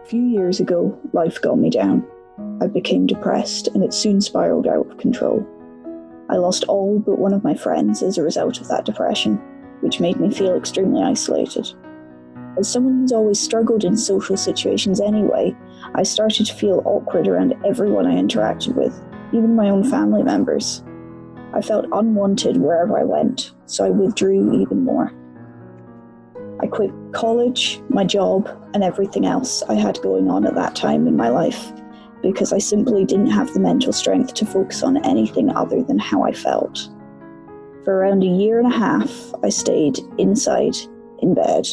A few years ago, life got me down. I became depressed and it soon spiraled out of control. I lost all but one of my friends as a result of that depression, which made me feel extremely isolated. As someone who's always struggled in social situations anyway, I started to feel awkward around everyone I interacted with, even my own family members. I felt unwanted wherever I went, so I withdrew even more. I quit college, my job, and everything else I had going on at that time in my life because I simply didn't have the mental strength to focus on anything other than how I felt. For around a year and a half, I stayed inside, in bed,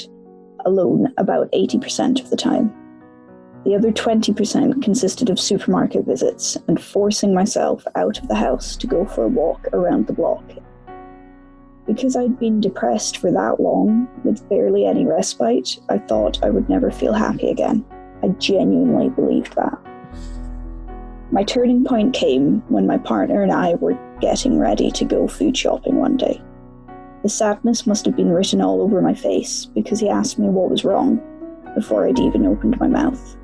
alone about 80% of the time. The other 20% consisted of supermarket visits and forcing myself out of the house to go for a walk around the block. Because I'd been depressed for that long, with barely any respite, I thought I would never feel happy again. I genuinely believed that. My turning point came when my partner and I were getting ready to go food shopping one day. The sadness must have been written all over my face because he asked me what was wrong before I'd even opened my mouth.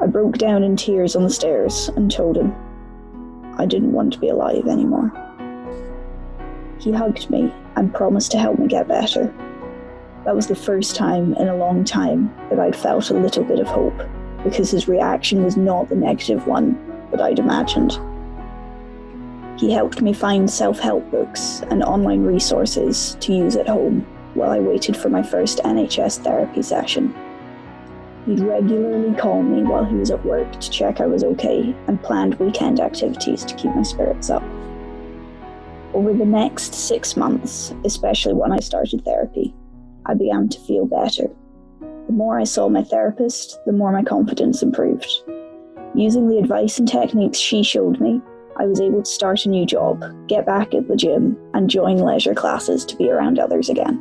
I broke down in tears on the stairs and told him I didn't want to be alive anymore. He hugged me and promised to help me get better. That was the first time in a long time that I'd felt a little bit of hope, because his reaction was not the negative one that I'd imagined. He helped me find self-help books and online resources to use at home while I waited for my first NHS therapy session. He'd regularly call me while he was at work to check I was okay and planned weekend activities to keep my spirits up. Over the next 6 months, especially when I started therapy, I began to feel better. The more I saw my therapist, the more my confidence improved. Using the advice and techniques she showed me, I was able to start a new job, get back at the gym, and join leisure classes to be around others again.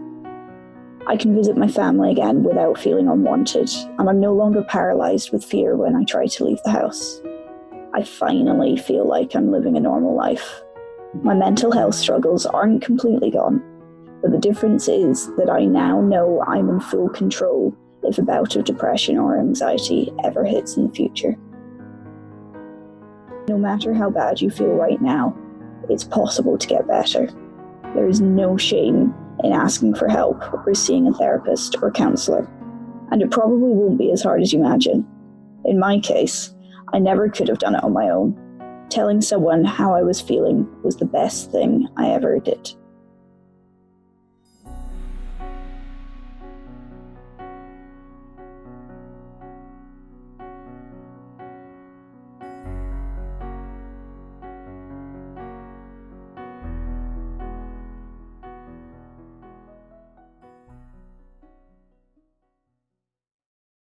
I can visit my family again without feeling unwanted, and I'm no longer paralysed with fear when I try to leave the house. I finally feel like I'm living a normal life. My mental health struggles aren't completely gone, but the difference is that I now know I'm in full control if a bout of depression or anxiety ever hits in the future. No matter how bad you feel right now, it's possible to get better. There is no shame in asking for help or seeing a therapist or counsellor, and it probably won't be as hard as you imagine. In my case, I never could have done it on my own. Telling someone how I was feeling was the best thing I ever did.